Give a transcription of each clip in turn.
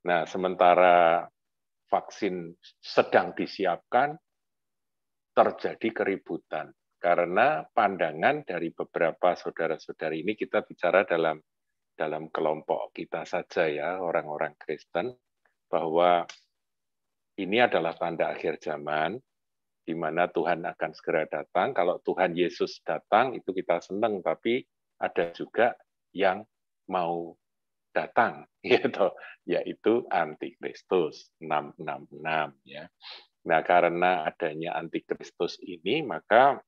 Nah, sementara vaksin sedang disiapkan, terjadi keributan. Karena pandangan dari beberapa saudara-saudari ini, kita bicara dalam kelompok kita saja ya, orang-orang Kristen, bahwa ini adalah tanda akhir zaman, di mana Tuhan akan segera datang. Kalau Tuhan Yesus datang, itu kita senang, tapi ada juga yang mau datang, yaitu antikristus 666 ya. Nah, karena adanya antikristus ini, maka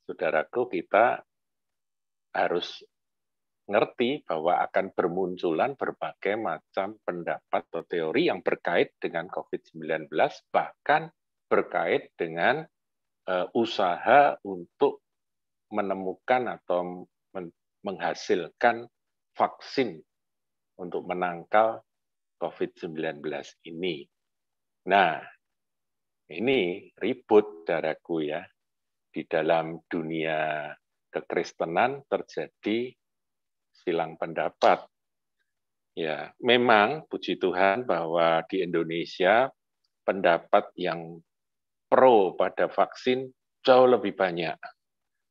saudaraku, kita harus ngerti bahwa akan bermunculan berbagai macam pendapat atau teori yang berkait dengan COVID-19, bahkan berkait dengan usaha untuk menemukan atau menghasilkan vaksin untuk menangkal COVID-19 ini. Nah, ini ribut, saudaraku ya. Di dalam dunia kekristenan terjadi silang pendapat. Ya, memang puji Tuhan bahwa di Indonesia pendapat yang pro pada vaksin jauh lebih banyak.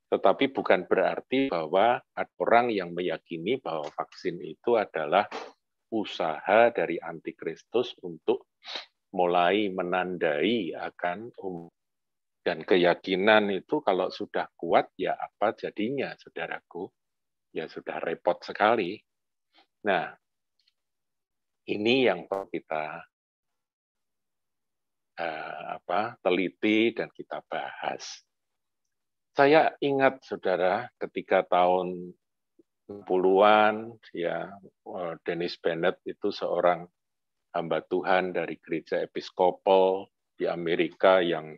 Tetapi bukan berarti bahwa ada orang yang meyakini bahwa vaksin itu adalah usaha dari antikristus untuk mulai menandai akan dan keyakinan itu kalau sudah kuat ya apa jadinya, saudaraku? Ya sudah repot sekali. Nah, ini yang perlu kita teliti dan kita bahas. Saya ingat, saudara, ketika tahun 60-an, ya, Dennis Bennett itu seorang hamba Tuhan dari gereja Episkopal di Amerika yang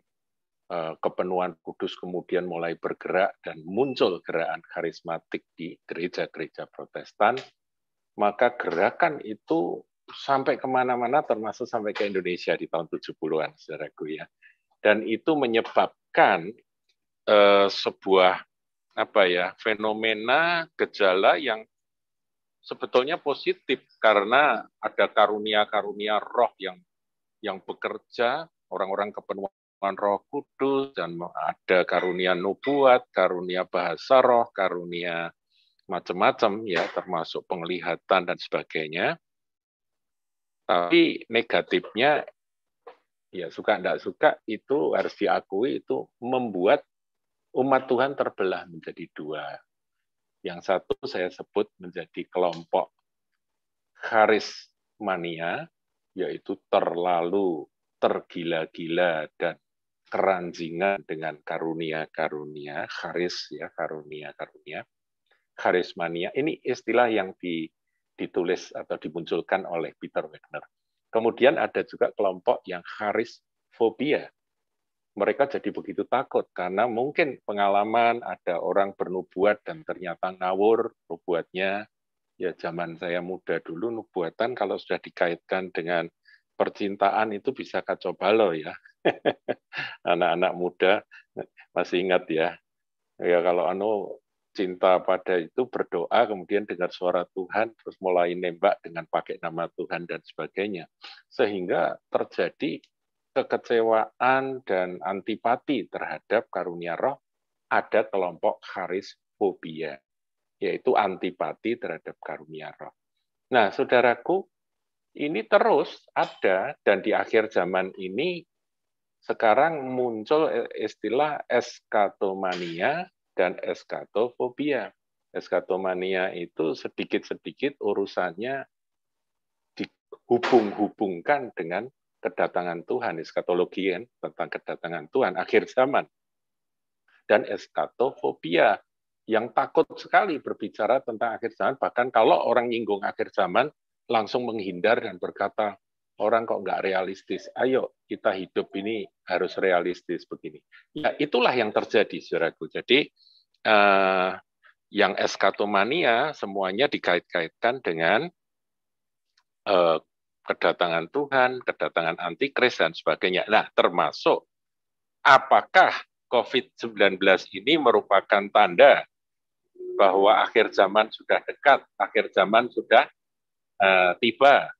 kepenuhan kudus kemudian mulai bergerak dan muncul gerakan karismatik di gereja-gereja Protestan, maka gerakan itu sampai kemana-mana termasuk sampai ke Indonesia di tahun 70-an, saudaraku ya. Dan itu menyebabkan sebuah fenomena gejala yang sebetulnya positif karena ada karunia-karunia roh yang bekerja, orang-orang kepenuhan Roh Kudus, dan ada karunia nubuat, karunia bahasa roh, karunia macam-macam ya, termasuk penglihatan dan sebagainya. Tapi negatifnya ya suka enggak suka itu harus diakui, itu membuat umat Tuhan terbelah menjadi dua. Yang satu saya sebut menjadi kelompok karismania, yaitu terlalu tergila-gila dan keranjingan dengan karunia-karunia, karunia-karunia, karismania. Ini istilah yang ditulis atau dimunculkan oleh Peter Wagner. Kemudian ada juga kelompok yang karisfobia. Mereka jadi begitu takut karena mungkin pengalaman ada orang bernubuat dan ternyata ngawur nubuatnya. Ya zaman saya muda dulu nubuatan kalau sudah dikaitkan dengan percintaan itu bisa kacau balau ya. Anak-anak muda masih ingat ya. Ya kalau cinta pada itu berdoa kemudian dengar suara Tuhan terus mulai nembak dengan pakai nama Tuhan dan sebagainya. Sehingga terjadi kekecewaan dan antipati terhadap karunia roh, ada kelompok karisfobia, yaitu antipati terhadap karunia roh. Nah, saudaraku, ini terus ada, dan di akhir zaman ini sekarang muncul istilah eskatomania dan eskatofobia. Eskatomania itu sedikit-sedikit urusannya dihubung-hubungkan dengan kedatangan Tuhan, eskatologi kan, tentang kedatangan Tuhan, akhir zaman. Dan eskatofobia, yang takut sekali berbicara tentang akhir zaman, bahkan kalau orang nyinggung akhir zaman, langsung menghindar dan berkata, orang kok nggak realistis, ayo kita hidup ini harus realistis begini. Ya itulah yang terjadi, saudaraku. Jadi yang eskatomania semuanya dikait-kaitkan dengan kedatangan Tuhan, kedatangan antikris dan sebagainya. Nah, termasuk apakah COVID-19 ini merupakan tanda bahwa akhir zaman sudah dekat, akhir zaman sudah tiba.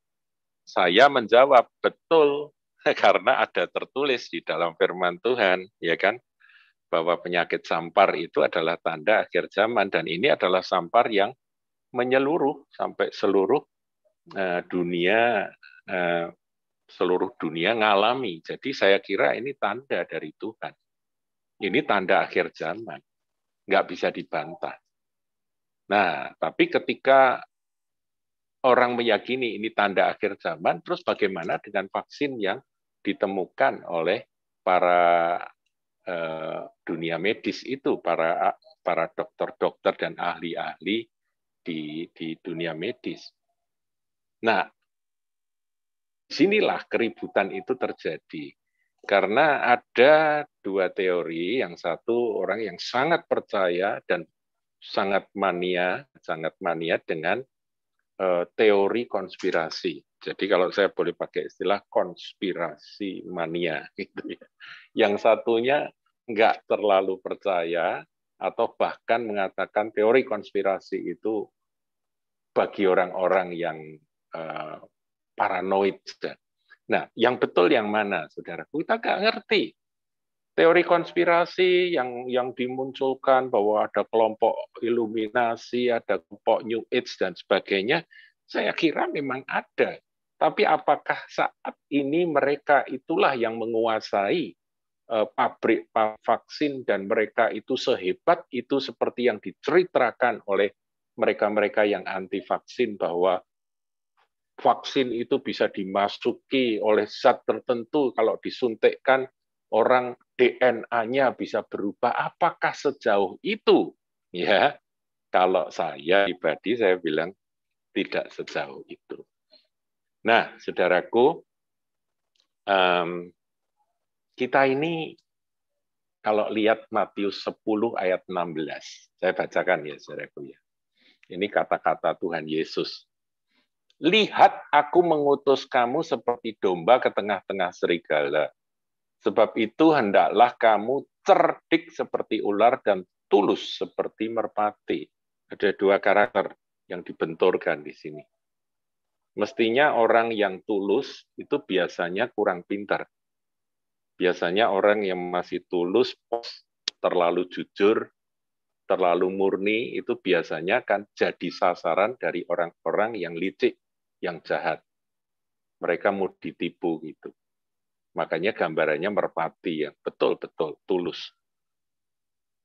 Saya menjawab, betul, karena ada tertulis di dalam firman Tuhan, ya kan, bahwa penyakit sampar itu adalah tanda akhir zaman, dan ini adalah sampar yang menyeluruh sampai seluruh dunia, seluruh dunia ngalami. Jadi saya kira ini tanda dari Tuhan. Ini tanda akhir zaman, nggak bisa dibantah. Nah, tapi ketika orang meyakini ini tanda akhir zaman, terus bagaimana dengan vaksin yang ditemukan oleh para dunia medis itu, para dokter-dokter dan ahli-ahli di dunia medis. Nah, disinilah keributan itu terjadi. Karena ada dua teori, yang satu orang yang sangat percaya dan sangat mania dengan teori konspirasi. Jadi kalau saya boleh pakai istilah konspirasi mania, gitu ya. Yang satunya nggak terlalu percaya atau bahkan mengatakan teori konspirasi itu bagi orang-orang yang paranoid. Nah, yang betul yang mana, saudaraku? Kita nggak ngerti. Teori konspirasi yang dimunculkan bahwa ada kelompok Iluminasi, ada kelompok New Age dan sebagainya, saya kira memang ada. Tapi apakah saat ini mereka itulah yang menguasai pabrik vaksin dan mereka itu sehebat itu seperti yang diceritakan oleh mereka-mereka yang anti vaksin bahwa vaksin itu bisa dimasuki oleh zat tertentu kalau disuntikkan orang DNA-nya bisa berubah. Apakah sejauh itu? Ya, kalau saya pribadi saya bilang tidak sejauh itu. Nah, saudaraku, kita ini kalau lihat Matius 10 ayat 16, saya bacakan ya saudaraku ya. Ini kata-kata Tuhan Yesus. Lihat, aku mengutus kamu seperti domba ke tengah-tengah serigala. Sebab itu hendaklah kamu cerdik seperti ular dan tulus seperti merpati. Ada dua karakter yang dibenturkan di sini. Mestinya orang yang tulus itu biasanya kurang pintar. Biasanya orang yang masih tulus, terlalu jujur, terlalu murni, itu biasanya kan jadi sasaran dari orang-orang yang licik, yang jahat. Mereka mau ditipu gitu. Makanya gambarannya merpati yang betul-betul tulus.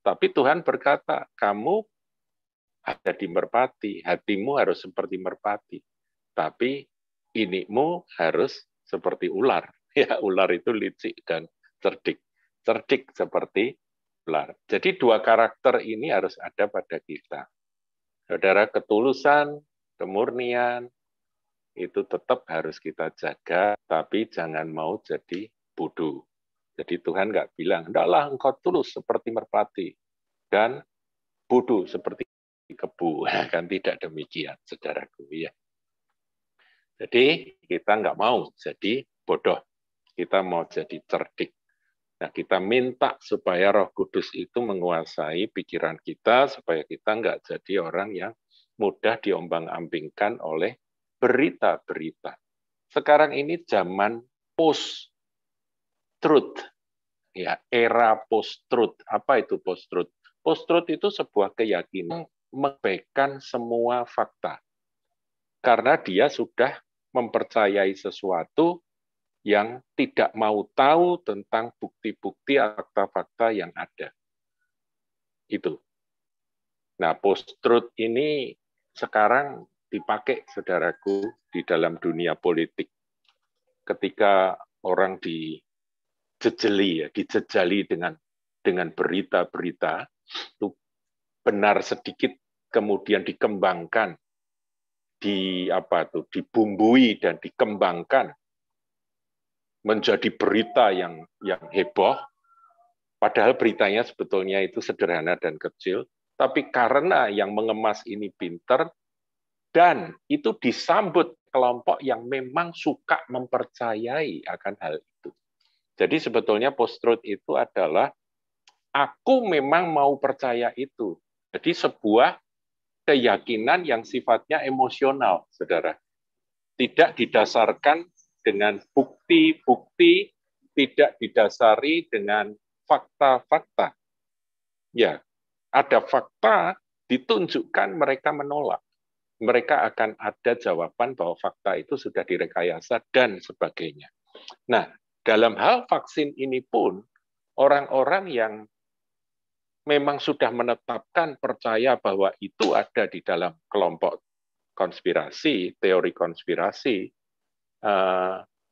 Tapi Tuhan berkata, kamu ada di merpati, hatimu harus seperti merpati. Tapi inimu harus seperti ular. Ya, ular itu licik dan cerdik. Cerdik seperti ular. Jadi dua karakter ini harus ada pada kita. Saudara, ketulusan, kemurnian, itu tetap harus kita jaga, tapi jangan mau jadi bodoh. Jadi Tuhan nggak bilang, hendaklah engkau tulus seperti merpati, dan bodoh seperti kebu. Kan tidak demikian, saudaraku. Ya. Jadi kita nggak mau jadi bodoh, kita mau jadi cerdik. Nah, kita minta supaya Roh Kudus itu menguasai pikiran kita, supaya kita nggak jadi orang yang mudah diombang-ambingkan oleh berita-berita. Sekarang ini zaman post-truth, ya, era post-truth. Apa itu post-truth? Post-truth itu sebuah keyakinan mengabaikan semua fakta. Karena dia sudah mempercayai sesuatu yang tidak mau tahu tentang bukti-bukti atau fakta yang ada. Itu. Nah, post-truth ini sekarang dipakai, saudaraku, di dalam dunia politik. Ketika orang dijejali dengan berita-berita, itu benar sedikit kemudian dikembangkan, dibumbui dan dikembangkan menjadi berita yang heboh, padahal beritanya sebetulnya itu sederhana dan kecil, tapi karena yang mengemas ini pinter, dan itu disambut kelompok yang memang suka mempercayai akan hal itu. Jadi sebetulnya post-truth itu adalah, aku memang mau percaya itu. Jadi sebuah keyakinan yang sifatnya emosional, saudara. tidak didasarkan dengan bukti-bukti, tidak didasari dengan fakta-fakta. Ya, ada fakta ditunjukkan mereka menolak. Mereka akan ada jawaban bahwa fakta itu sudah direkayasa dan sebagainya. Nah, dalam hal vaksin ini pun, orang-orang yang memang sudah menetapkan percaya bahwa itu ada di dalam kelompok konspirasi, teori konspirasi,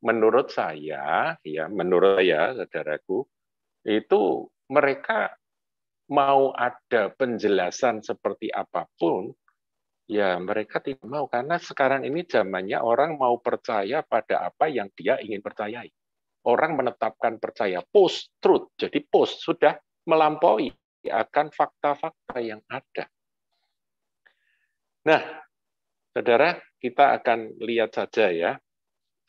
menurut saya, saudaraku, itu mereka mau ada penjelasan seperti apapun, ya mereka tidak mau, karena sekarang ini zamannya orang mau percaya pada apa yang dia ingin percayai. Orang menetapkan percaya post-truth, jadi post sudah melampaui akan fakta-fakta yang ada. Nah, saudara, kita akan lihat saja ya,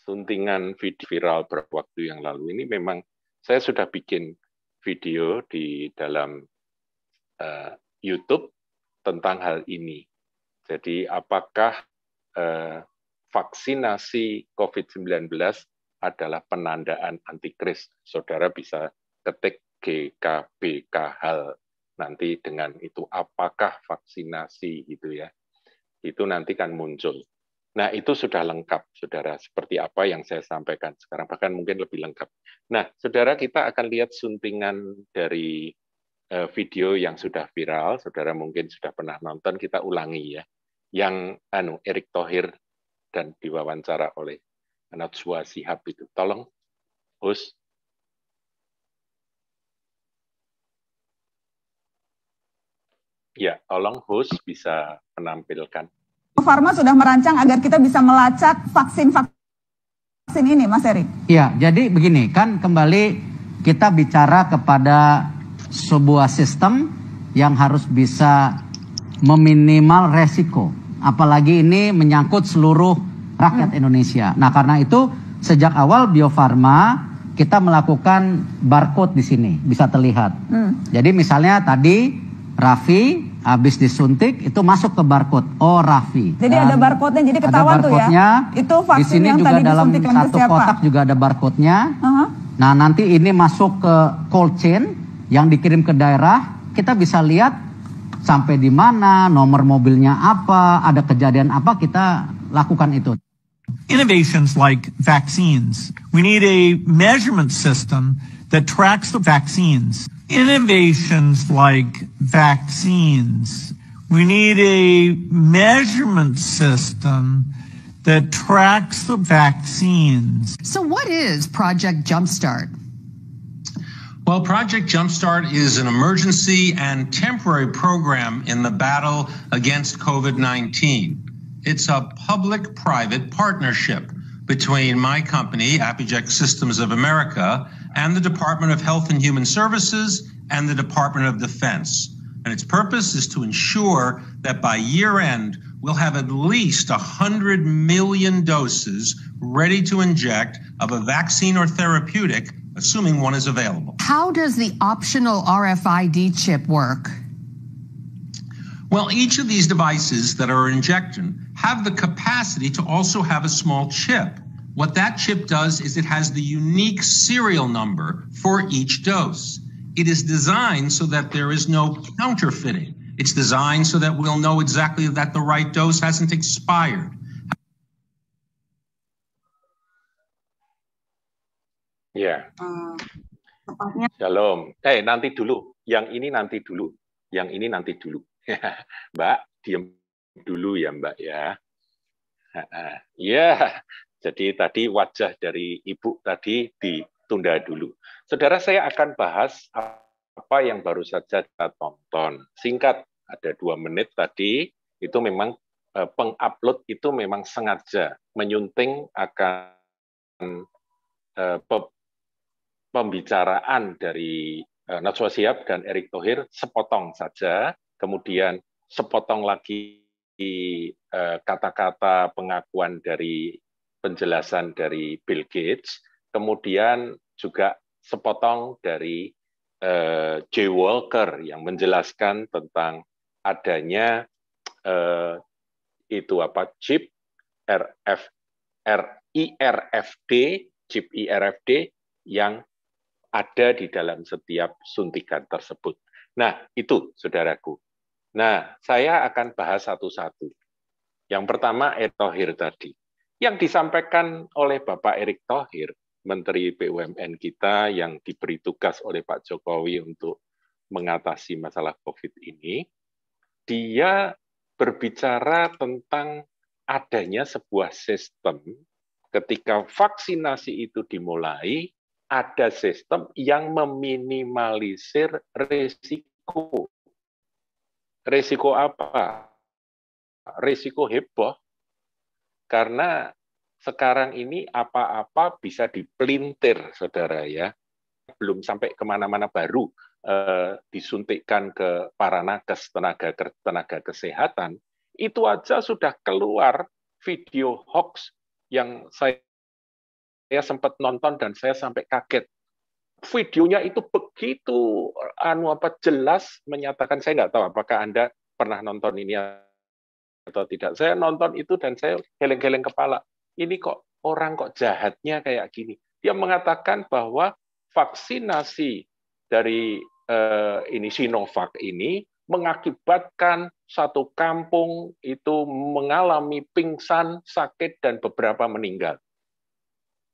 suntingan video viral beberapa waktu yang lalu ini memang saya sudah bikin video di dalam YouTube tentang hal ini. Jadi apakah vaksinasi COVID-19 adalah penandaan antikris? Saudara bisa ketik GKBK hal nanti dengan itu, apakah vaksinasi itu ya. Itu nanti kan muncul. Nah, itu sudah lengkap, saudara, seperti apa yang saya sampaikan sekarang, bahkan mungkin lebih lengkap. Nah, saudara, kita akan lihat suntingan dari video yang sudah viral, saudara mungkin sudah pernah nonton, kita ulangi ya. Yang Erick Thohir dan diwawancara oleh Najwa Shihab itu. Tolong, host. Ya, tolong host bisa menampilkan. Farma sudah merancang agar kita bisa melacak vaksin ini, Mas Erick. Iya, jadi begini, kan kembali kita bicara kepada sebuah sistem yang harus bisa meminimal resiko. Apalagi ini menyangkut seluruh rakyat Indonesia. Nah, karena itu sejak awal Bio Farma kita melakukan barcode di sini, bisa terlihat. Jadi misalnya tadi Raffi habis disuntik itu masuk ke barcode. Oh, Raffi. Jadi ada barcode-nya, jadi ketahuan tuh ya. Itu vaksin di sini yang juga tadi dalam satu siapa? kotak juga ada barcode-nya. Nah, nanti ini masuk ke cold chain yang dikirim ke daerah, kita bisa lihat sampai di mana, nomor mobilnya apa, ada kejadian apa, kita lakukan itu. Innovations like vaccines. We need a measurement system that tracks the vaccines. Innovations like vaccines. We need a measurement system that tracks the vaccines. So what is Project Jumpstart? Well, Project Jumpstart is an emergency and temporary program in the battle against COVID-19. It's a public-private partnership between my company, Apiject Systems of America, and the Department of Health and Human Services and the Department of Defense. And its purpose is to ensure that by year end, we'll have at least 100 million doses ready to inject of a vaccine or therapeutic, assuming one is available. How does the optional RFID chip work? Well, each of these devices that are injected have the capacity to also have a small chip. What that chip does is it has the unique serial number for each dose. It is designed so that there is no counterfeiting. It's designed so that we'll know exactly that the right dose hasn't expired. Ya. Shalom. Nanti dulu. Yang ini nanti dulu. Yang ini nanti dulu. Mbak, diam dulu ya Mbak ya. Ya, jadi tadi wajah dari Ibu tadi ditunda dulu. Saudara, saya akan bahas apa yang baru saja kita tonton. Singkat, ada 2 menit tadi, itu memang pengupload itu memang sengaja menyunting akan pembicaraan dari Najwa Shihab dan Erick Thohir sepotong saja, kemudian sepotong lagi kata-kata pengakuan dari penjelasan dari Bill Gates, kemudian juga sepotong dari Jay Walker yang menjelaskan tentang adanya chip IRFD, chip IRFD yang ada di dalam setiap suntikan tersebut. Nah, itu saudaraku. Nah, saya akan bahas satu-satu. Yang pertama, Erick Thohir tadi. Yang disampaikan oleh Bapak Erick Thohir, Menteri BUMN kita yang diberi tugas oleh Pak Jokowi untuk mengatasi masalah COVID ini, dia berbicara tentang adanya sebuah sistem ketika vaksinasi itu dimulai, ada sistem yang meminimalisir risiko. Risiko apa? Risiko heboh. Karena sekarang ini apa-apa bisa dipelintir, saudara ya. Belum sampai kemana-mana baru disuntikkan ke para nakes, tenaga kesehatan, itu aja sudah keluar video hoax yang saya sempat nonton dan saya sampai kaget. Videonya itu begitu jelas menyatakan, saya nggak tahu apakah Anda pernah nonton ini atau tidak. Saya nonton itu dan saya geleng-geleng kepala. Ini kok orang kok jahatnya kayak gini. Dia mengatakan bahwa vaksinasi dari ini Sinovac ini mengakibatkan satu kampung itu mengalami pingsan, sakit, dan beberapa meninggal.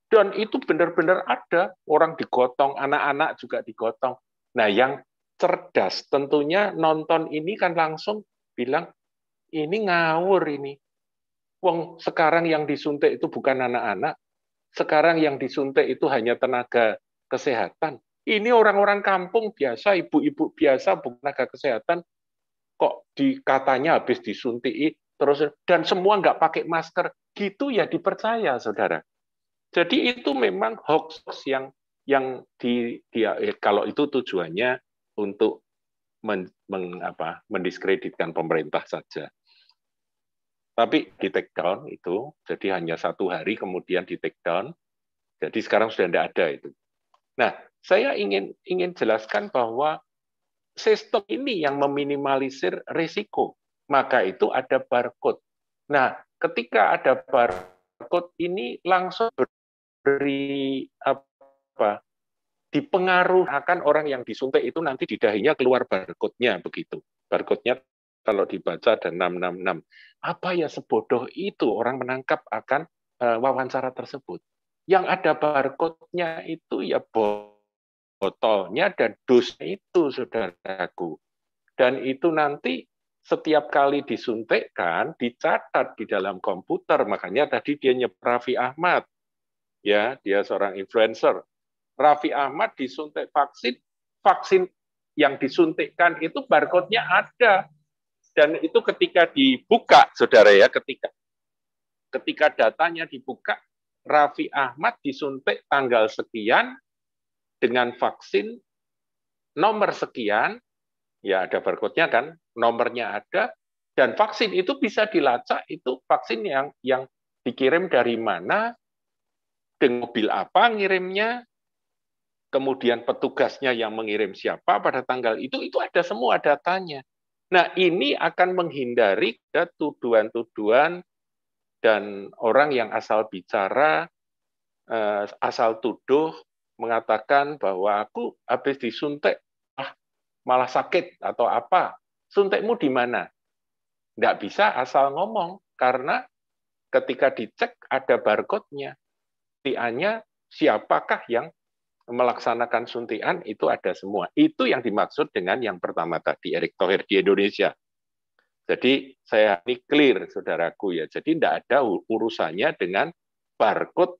Dan itu benar-benar ada, orang digotong, anak-anak juga digotong. Nah, yang cerdas tentunya nonton ini kan langsung bilang, ini ngawur ini. Wong sekarang yang disuntik itu bukan anak-anak, sekarang yang disuntik itu hanya tenaga kesehatan. Ini orang-orang kampung biasa, ibu-ibu biasa, bukan tenaga kesehatan, kok katanya habis disuntik terus dan semua nggak pakai masker, gitu ya dipercaya, saudara. Jadi itu memang hoax yang kalau itu tujuannya untuk mendiskreditkan pemerintah saja. Tapi di take down itu, jadi hanya 1 hari kemudian di take down. Jadi sekarang sudah tidak ada itu. Nah, saya ingin jelaskan bahwa sistem ini yang meminimalisir risiko. Maka itu ada barcode. Nah, ketika ada barcode ini langsung dipengaruhi akan orang yang disuntik itu nanti di dahinya keluar barcode-nya begitu. Barcode-nya kalau dibaca ada 666. Apa ya sebodoh itu orang menangkap akan wawancara tersebut. Yang ada barcode-nya itu ya botolnya dan dosnya itu, saudaraku. Dan itu nanti setiap kali disuntikkan dicatat di dalam komputer. Makanya tadi dia nyebut Raffi Ahmad. Ya, dia seorang influencer. Raffi Ahmad disuntik vaksin yang disuntikkan itu barcode-nya ada. Dan itu ketika dibuka, saudara ya, ketika datanya dibuka, Raffi Ahmad disuntik tanggal sekian dengan vaksin nomor sekian, ya ada barcode-nya kan, nomornya ada, dan vaksin itu bisa dilacak, itu vaksin yang dikirim dari mana, dengan mobil apa ngirimnya, kemudian petugasnya yang mengirim siapa pada tanggal itu ada semua datanya. Nah, ini akan menghindari tuduhan-tuduhan dan orang yang asal bicara, asal tuduh, mengatakan bahwa aku habis disuntik, malah sakit atau apa. Suntikmu di mana? Nggak bisa asal ngomong, karena ketika dicek ada barcode-nya. Suntiannya siapakah yang melaksanakan suntian itu ada semua. Itu yang dimaksud dengan yang pertama tadi, Erick Thohir di Indonesia. Jadi saya ini clear, saudaraku ya. Jadi tidak ada urusannya dengan barcode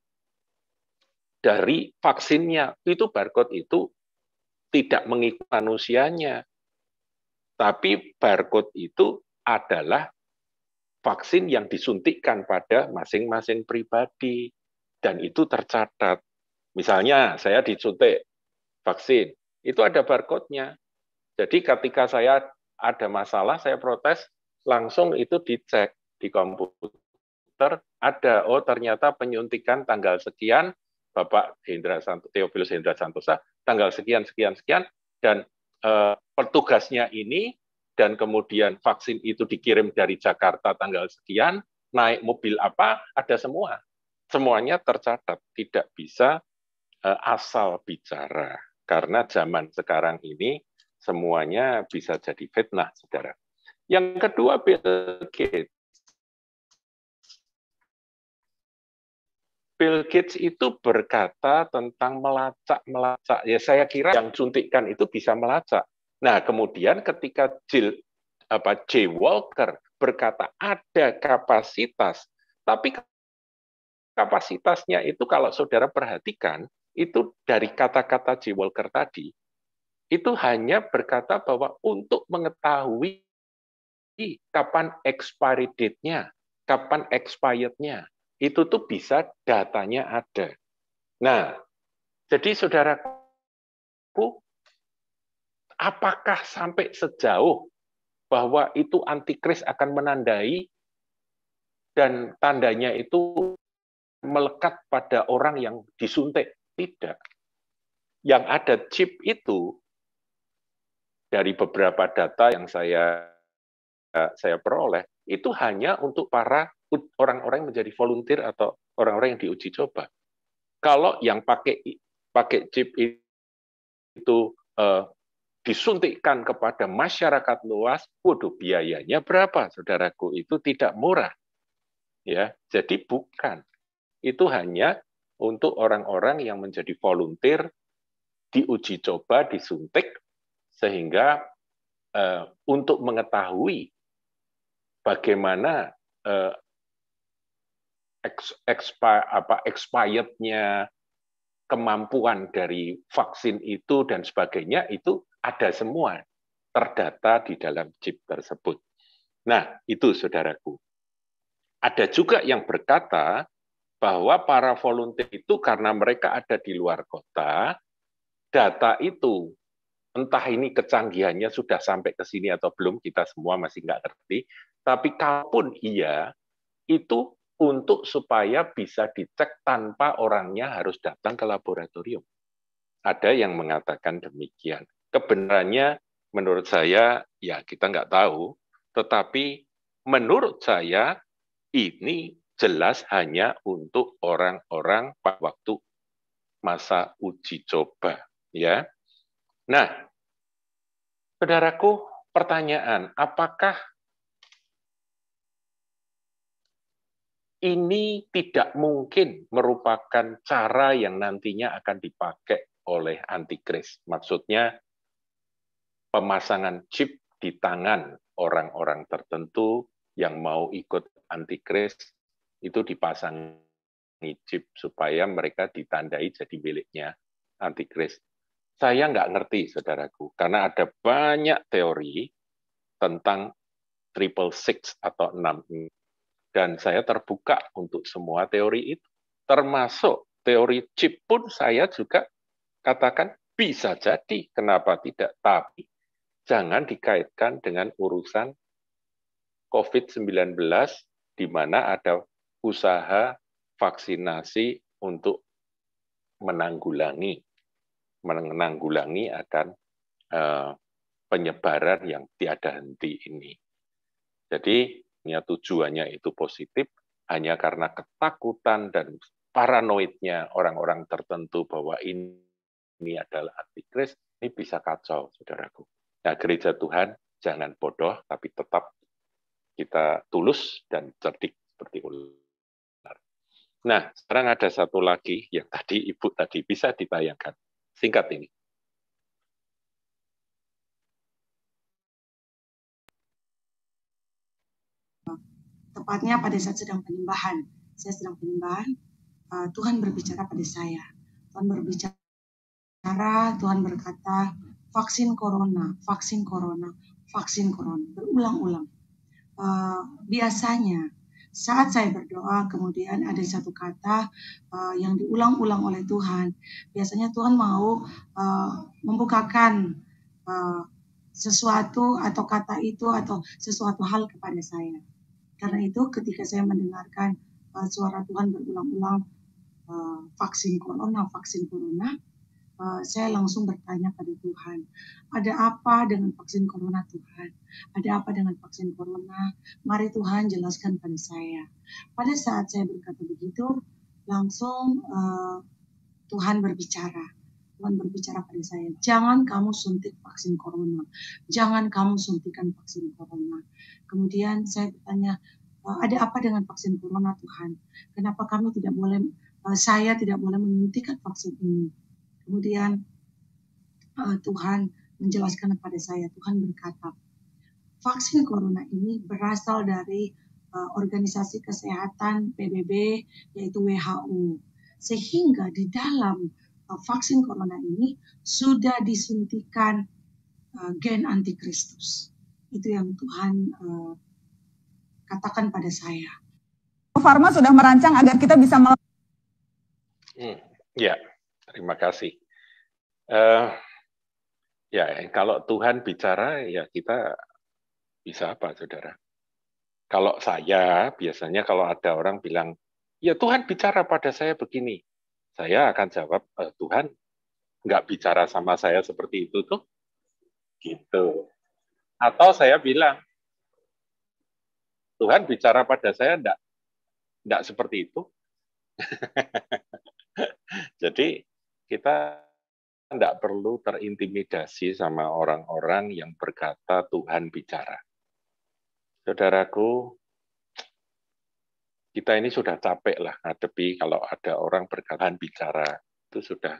dari vaksinnya. Itu barcode itu tidak mengikuti manusianya. Tapi barcode itu adalah vaksin yang disuntikkan pada masing-masing pribadi. Dan itu tercatat. Misalnya saya disuntik vaksin, itu ada barcode-nya. Jadi ketika saya ada masalah, saya protes, langsung itu dicek di komputer, ada, oh ternyata penyuntikan tanggal sekian, Bapak Theophilus Hendra Santosa, tanggal sekian, dan petugasnya ini, dan kemudian vaksin itu dikirim dari Jakarta tanggal sekian, naik mobil apa, ada semua. semuanya tercatat, tidak bisa asal bicara. Karena zaman sekarang ini semuanya bisa jadi fitnah, saudara. Yang kedua, Bill Gates. Bill Gates itu berkata tentang melacak. Ya saya kira yang suntikan itu bisa melacak. Nah, kemudian ketika J. Walker berkata ada kapasitas, tapi kapasitasnya itu kalau saudara perhatikan, itu dari kata-kata J. Walker tadi, itu hanya berkata bahwa untuk mengetahui kapan expiry date-nya, kapan expired-nya, itu tuh bisa datanya ada. Nah, jadi saudaraku, apakah sampai sejauh bahwa itu antikris akan menandai dan tandanya itu melekat pada orang yang disuntik? Tidak. Yang ada chip itu, dari beberapa data yang saya peroleh, itu hanya untuk para orang-orang yang menjadi volunteer atau orang-orang yang diuji coba. Kalau yang pakai chip itu disuntikkan kepada masyarakat luas, waduh biayanya berapa, saudaraku? Itu tidak murah. Ya, jadi bukan. Itu hanya untuk orang-orang yang menjadi volunteer, diuji coba, disuntik, sehingga untuk mengetahui bagaimana expired-nya kemampuan dari vaksin itu dan sebagainya, itu ada semua terdata di dalam chip tersebut. Nah, itu saudaraku. Ada juga yang berkata bahwa para volunteer itu karena mereka ada di luar kota, data itu entah ini kecanggihannya sudah sampai ke sini atau belum, kita semua masih nggak ngerti, tapi kalaupun iya, itu untuk supaya bisa dicek tanpa orangnya harus datang ke laboratorium. Ada yang mengatakan demikian. Kebenarannya menurut saya, ya kita nggak tahu, tetapi menurut saya ini jelas hanya untuk orang-orang pada waktu masa uji coba. Ya. Nah, saudaraku, pertanyaan, apakah ini tidak mungkin merupakan cara yang nantinya akan dipakai oleh antikris? Maksudnya, pemasangan chip di tangan orang-orang tertentu yang mau ikut antikris, itu dipasangi chip supaya mereka ditandai jadi miliknya antikris. Saya nggak ngerti, saudaraku, karena ada banyak teori tentang 666 atau 6. Dan saya terbuka untuk semua teori itu. Termasuk teori chip pun saya juga katakan bisa jadi, kenapa tidak. Tapi jangan dikaitkan dengan urusan COVID-19, di mana ada usaha vaksinasi untuk menanggulangi akan penyebaran yang tiada henti ini. Jadi tujuannya itu positif, hanya karena ketakutan dan paranoidnya orang-orang tertentu bahwa ini adalah antikris, ini bisa kacau, saudaraku. Nah, gereja Tuhan jangan bodoh, tapi tetap kita tulus dan cerdik seperti ular. Nah, sekarang ada satu lagi yang tadi Ibu tadi bisa ditayangkan. Singkat ini. Tepatnya pada saat sedang penyembahan. Saya sedang penyembahan, Tuhan berbicara pada saya. Tuhan berbicara, Tuhan berkata, vaksin corona, vaksin corona, vaksin corona. Berulang-ulang. Biasanya, saat saya berdoa, kemudian ada satu kata yang diulang-ulang oleh Tuhan. Biasanya Tuhan mau membukakan sesuatu atau kata itu atau sesuatu hal kepada saya. Karena itu ketika saya mendengarkan suara Tuhan berulang-ulang vaksin corona, saya langsung bertanya pada Tuhan, ada apa dengan vaksin corona Tuhan? Ada apa dengan vaksin corona? Mari Tuhan jelaskan pada saya. Pada saat saya berkata begitu, langsung Tuhan berbicara. Tuhan berbicara pada saya, jangan kamu suntik vaksin corona, jangan kamu suntikan vaksin corona. Kemudian saya bertanya, ada apa dengan vaksin corona Tuhan? Kenapa kami tidak boleh, saya tidak boleh menyuntikkan vaksin ini? Kemudian Tuhan menjelaskan kepada saya, Tuhan berkata, vaksin corona ini berasal dari organisasi kesehatan PBB, yaitu WHO. Sehingga di dalam vaksin corona ini sudah disuntikan gen antikristus. Itu yang Tuhan katakan pada saya. Farma sudah merancang agar kita bisa Ya, terima kasih. Ya, kalau Tuhan bicara, ya kita bisa apa, saudara? Kalau saya, biasanya kalau ada orang bilang, ya Tuhan bicara pada saya begini, saya akan jawab, Tuhan nggak bicara sama saya seperti itu tuh, gitu. Atau saya bilang, Tuhan bicara pada saya enggak seperti itu. Jadi kita enggak perlu terintimidasi sama orang-orang yang berkata Tuhan bicara. Saudaraku, kita ini sudah capek lah ngadepi kalau ada orang berkata bicara, itu sudah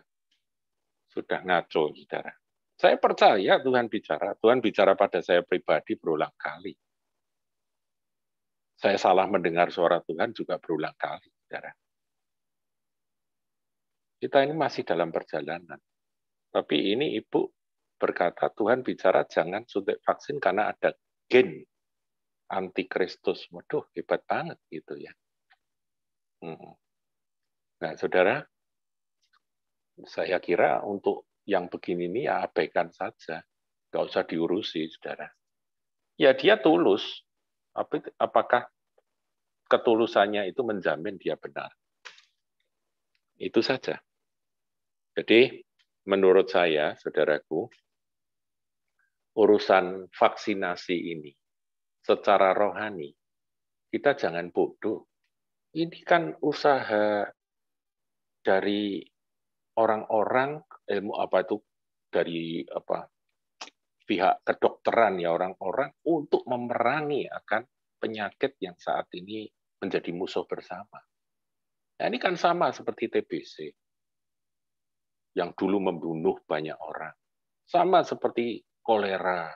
ngaco, saudara. Saya percaya Tuhan bicara pada saya pribadi berulang kali. Saya salah mendengar suara Tuhan juga berulang kali, saudara. Kita ini masih dalam perjalanan. Tapi ini Ibu berkata, Tuhan bicara jangan suntik vaksin karena ada gen antikristus. Waduh, hebat banget gitu ya. Nah, saudara, saya kira untuk yang begini ini ya abaikan saja. Nggak usah diurusi, saudara. Ya, dia tulus. Apakah ketulusannya itu menjamin dia benar? Itu saja. Jadi, menurut saya, saudaraku, urusan vaksinasi ini secara rohani, kita jangan bodoh. Ini kan usaha dari orang-orang dari pihak kedokteran ya orang-orang untuk memerangi akan penyakit yang saat ini menjadi musuh bersama. Nah, ini kan sama seperti TBC yang dulu membunuh banyak orang. Sama seperti kolera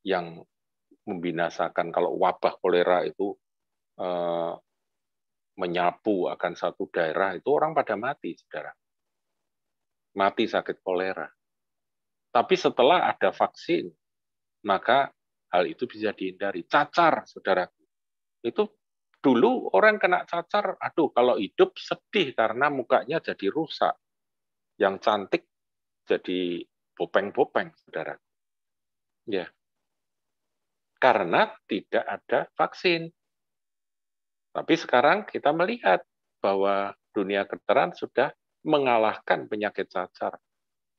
yang membinasakan. Kalau wabah kolera itu menyapu akan satu daerah, itu orang pada mati, saudara. Mati sakit kolera. Tapi setelah ada vaksin, maka hal itu bisa dihindari. Cacar, saudara. Itu dulu orang kena cacar, aduh kalau hidup sedih karena mukanya jadi rusak. Yang cantik jadi bopeng-bopeng, saudara. Ya. Karena tidak ada vaksin. Tapi sekarang kita melihat bahwa dunia kedokteran sudah mengalahkan penyakit cacar.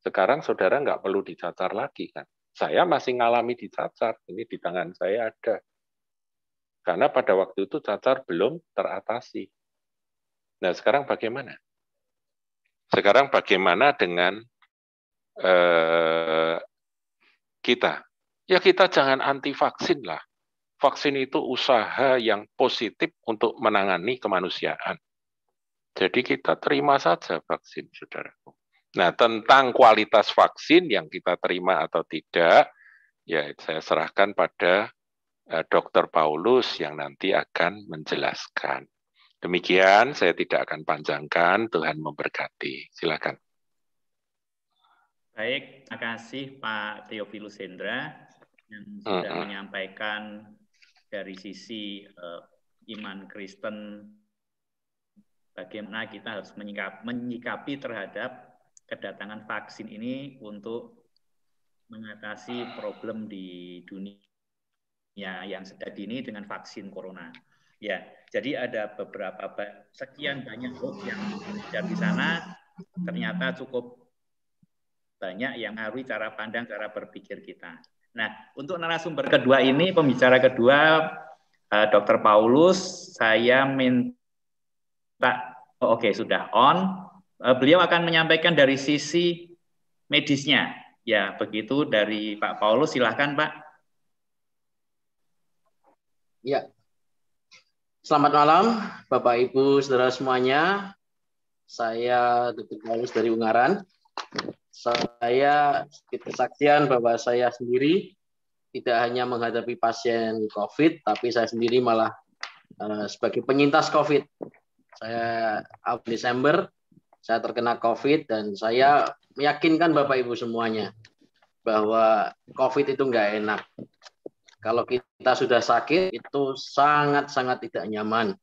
Sekarang saudara nggak perlu dicacar lagi kan. Saya masih ngalami dicacar, ini di tangan saya ada. Karena pada waktu itu cacar belum teratasi. Nah sekarang bagaimana? Sekarang bagaimana dengan kita? Ya kita jangan anti vaksin lah. Vaksin itu usaha yang positif untuk menangani kemanusiaan. Jadi kita terima saja vaksin, saudaraku. Nah, tentang kualitas vaksin yang kita terima atau tidak, ya saya serahkan pada Dr. Paulus yang nanti akan menjelaskan. Demikian, saya tidak akan panjangkan, Tuhan memberkati. Silakan. Baik, terima kasih Pak Theophilus Hendra yang sudah menyampaikan dari sisi iman Kristen, bagaimana kita harus menyikapi terhadap kedatangan vaksin ini untuk mengatasi problem di dunia yang sedang ini dengan vaksin corona. Ya, jadi ada beberapa sekian banyak hoax yang ada di sana, ternyata cukup banyak yang mengaruhi cara pandang, cara berpikir kita. Nah, untuk narasumber kedua ini, pembicara kedua, Dr. Paulus, saya minta Oke, sudah on. Beliau akan menyampaikan dari sisi medisnya. Ya, begitu dari Pak Paulus. Silahkan, Pak. Ya. Selamat malam, Bapak, Ibu, saudara semuanya. Saya Dr. Paulus dari Ungaran. Saya kesaksian bahwa saya sendiri tidak hanya menghadapi pasien COVID, tapi saya sendiri malah sebagai penyintas COVID. Saya Desember, saya terkena COVID, dan saya meyakinkan Bapak Ibu semuanya bahwa COVID itu nggak enak. Kalau kita sudah sakit, itu sangat-sangat tidak nyaman.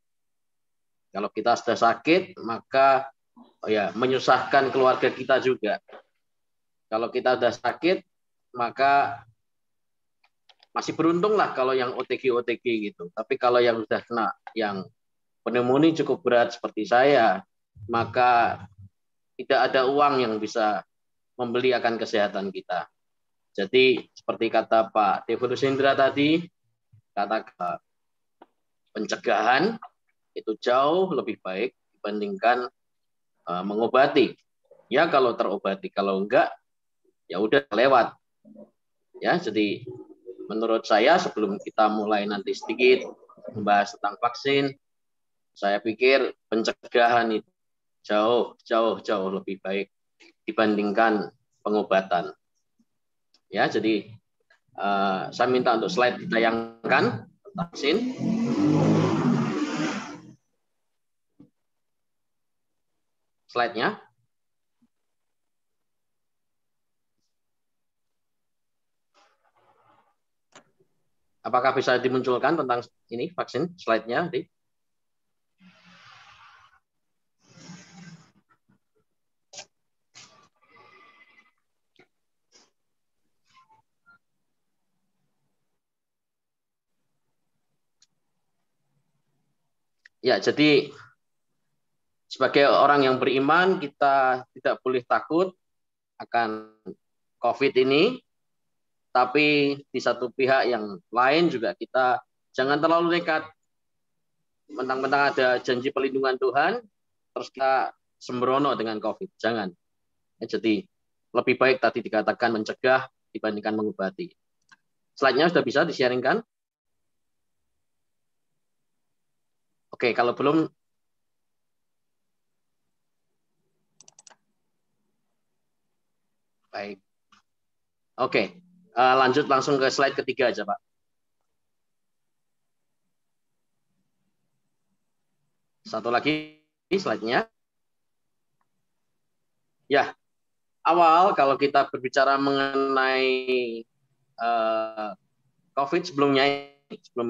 Kalau kita sudah sakit, maka menyusahkan keluarga kita juga. Kalau kita sudah sakit, maka masih beruntung lah kalau yang OTG gitu. Tapi kalau yang sudah kena yang pneumonia cukup berat seperti saya, maka tidak ada uang yang bisa membeli akan kesehatan kita. Jadi seperti kata Pak Devo Lusendra tadi, kata pencegahan itu jauh lebih baik dibandingkan mengobati. Ya kalau terobati, kalau enggak ya udah lewat. Ya, jadi menurut saya sebelum kita mulai nanti sedikit membahas tentang vaksin, saya pikir pencegahan itu jauh lebih baik dibandingkan pengobatan. Ya, jadi saya minta untuk slide ditayangkan vaksin. Slide-nya. Apakah bisa dimunculkan tentang ini vaksin slide-nya? Ya, jadi sebagai orang yang beriman, kita tidak boleh takut akan COVID ini, tapi di satu pihak yang lain juga kita jangan terlalu nekat. Mentang-mentang ada janji perlindungan Tuhan, terus kita sembrono dengan COVID. Jangan. Ya, jadi lebih baik tadi dikatakan mencegah dibandingkan mengobati. Slide-nya sudah bisa di-sharingkan? Oke, kalau belum, baik. Oke, lanjut langsung ke slide ketiga aja, Pak. Satu lagi slide-nya. Ya, awal kalau kita berbicara mengenai COVID sebelum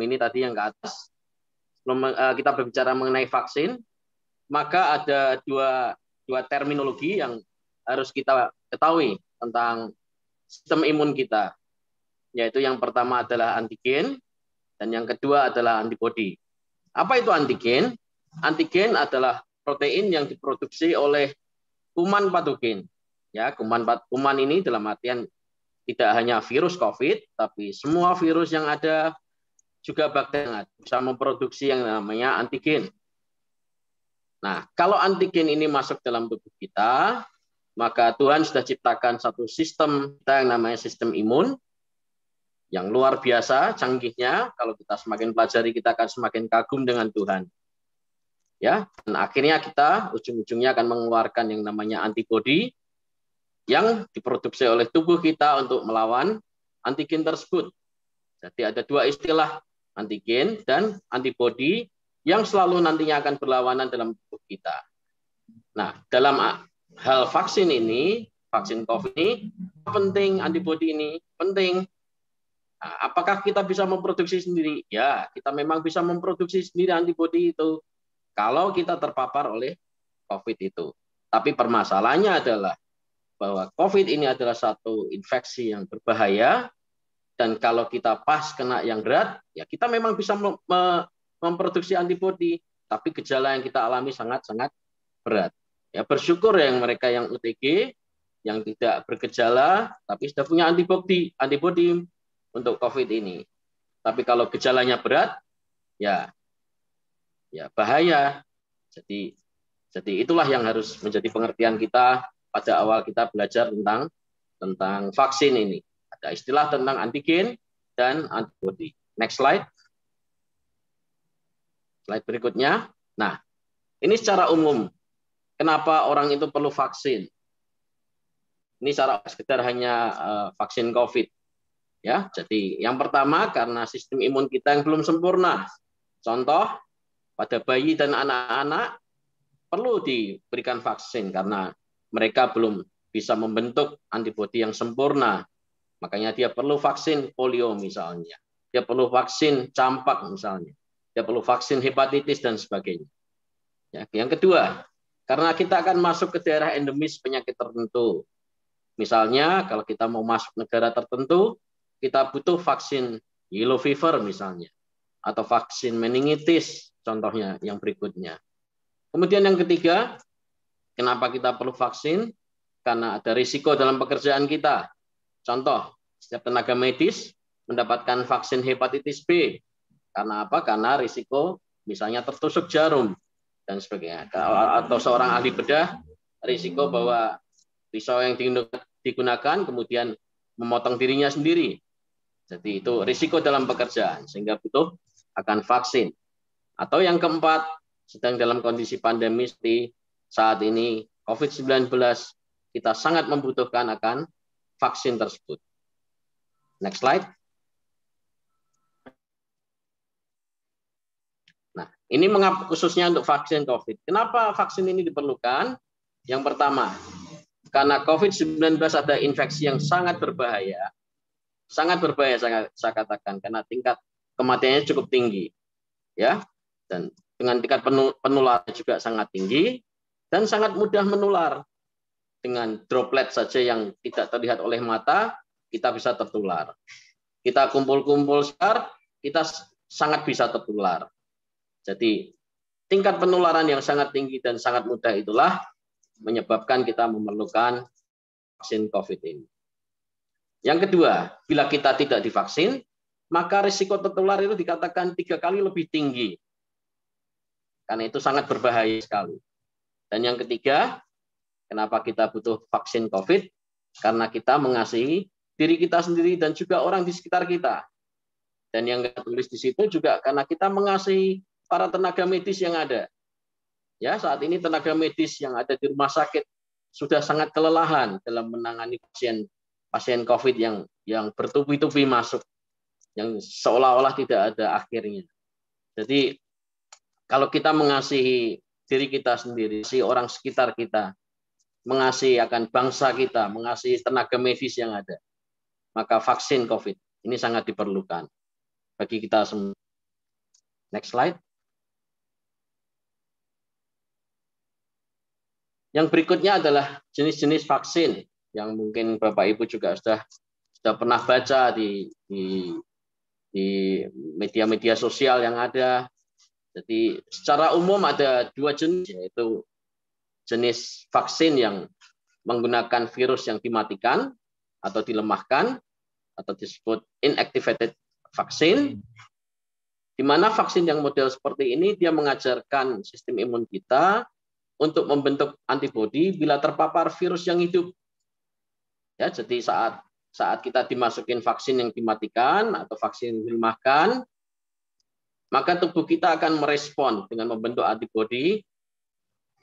ini tadi yang ke atas, sebelum kita berbicara mengenai vaksin, maka ada dua terminologi yang harus kita ketahui tentang sistem imun kita, yaitu yang pertama adalah antigen dan yang kedua adalah antibodi. Apa itu antigen? Antigen adalah protein yang diproduksi oleh kuman patogen. Ya, kuman ini dalam artian tidak hanya virus COVID, tapi semua virus yang ada, juga bakteri yang bisa memproduksi yang namanya antigen. Nah, kalau antigen ini masuk dalam tubuh kita, maka Tuhan sudah ciptakan satu sistem yang namanya sistem imun yang luar biasa canggihnya. Kalau kita semakin pelajari, kita akan semakin kagum dengan Tuhan. Ya, dan akhirnya kita ujung-ujungnya akan mengeluarkan yang namanya antibodi yang diproduksi oleh tubuh kita untuk melawan antigen tersebut. Jadi ada dua istilah, antigen dan antibodi, yang selalu nantinya akan berlawanan dalam tubuh kita. Nah, dalam hal vaksin ini, vaksin COVID ini, penting antibodi ini, penting. Nah, apakah kita bisa memproduksi sendiri? Ya, kita memang bisa memproduksi sendiri antibodi itu, kalau kita terpapar oleh COVID itu. Tapi permasalahannya adalah bahwa COVID ini adalah satu infeksi yang berbahaya, dan kalau kita pas kena yang berat, ya kita memang bisa memproduksi antibodi, tapi gejala yang kita alami sangat-sangat berat. Ya, bersyukur yang mereka yang OTG, yang tidak bergejala, tapi sudah punya antibodi untuk COVID ini. Tapi kalau gejalanya berat, ya bahaya. Jadi Jadi itulah yang harus menjadi pengertian kita pada awal kita belajar tentang vaksin ini. Ada istilah tentang antigen dan antibody. Next slide. Slide berikutnya. Nah, ini secara umum. Kenapa orang itu perlu vaksin? Ini secara sekedar hanya vaksin COVID. Ya, jadi yang pertama karena sistem imun kita yang belum sempurna. Contoh, pada bayi dan anak-anak perlu diberikan vaksin karena mereka belum bisa membentuk antibodi yang sempurna. Makanya dia perlu vaksin polio misalnya. Dia perlu vaksin campak misalnya. Dia perlu vaksin hepatitis dan sebagainya. Ya, yang kedua, karena kita akan masuk ke daerah endemis penyakit tertentu. Misalnya kalau kita mau masuk negara tertentu, kita butuh vaksin yellow fever misalnya. Atau vaksin meningitis contohnya yang berikutnya. Kemudian yang ketiga, kenapa kita perlu vaksin? Karena ada risiko dalam pekerjaan kita. Contoh, setiap tenaga medis mendapatkan vaksin hepatitis B. Karena apa? Karena risiko misalnya tertusuk jarum dan sebagainya. Atau seorang ahli bedah, risiko bahwa pisau yang digunakan kemudian memotong dirinya sendiri. Jadi itu risiko dalam pekerjaan, sehingga butuh akan vaksin. Atau yang keempat, sedang dalam kondisi pandemi seperti saat ini COVID-19, kita sangat membutuhkan akan vaksin tersebut. Next slide. Nah, ini khususnya untuk vaksin COVID. Kenapa vaksin ini diperlukan? Yang pertama, karena COVID-19 ada infeksi yang sangat berbahaya. Sangat berbahaya saya katakan, karena tingkat kematiannya cukup tinggi. Ya, dan dengan tingkat penularan juga sangat tinggi dan sangat mudah menular. Dengan droplet saja yang tidak terlihat oleh mata, kita bisa tertular. Kita kumpul-kumpul sekitar, kita sangat bisa tertular. Jadi tingkat penularan yang sangat tinggi dan sangat mudah itulah menyebabkan kita memerlukan vaksin COVID ini. Yang kedua, bila kita tidak divaksin, maka risiko tertular itu dikatakan 3 kali lebih tinggi. Karena itu sangat berbahaya sekali. Dan yang ketiga, kenapa kita butuh vaksin COVID? Karena kita mengasihi diri kita sendiri dan juga orang di sekitar kita. Dan yang tulis di situ juga karena kita mengasihi para tenaga medis yang ada. Ya, saat ini tenaga medis yang ada di rumah sakit sudah sangat kelelahan dalam menangani pasien COVID yang bertubi-tubi masuk, yang seolah-olah tidak ada akhirnya. Jadi kalau kita mengasihi diri kita sendiri, si orang sekitar kita, mengasihi akan bangsa kita, mengasihi tenaga medis yang ada, maka vaksin COVID ini sangat diperlukan bagi kita semua. Next slide. Yang berikutnya adalah jenis-jenis vaksin yang mungkin Bapak Ibu juga sudah pernah baca di media-media sosial yang ada. Jadi secara umum ada 2 jenis, yaitu jenis vaksin yang menggunakan virus yang dimatikan atau dilemahkan atau disebut inactivated vaksin, di mana vaksin yang model seperti ini dia mengajarkan sistem imun kita untuk membentuk antibodi bila terpapar virus yang hidup. Ya, jadi saat kita dimasukin vaksin yang dimatikan atau vaksin yang dilemahkan, maka tubuh kita akan merespon dengan membentuk antibodi.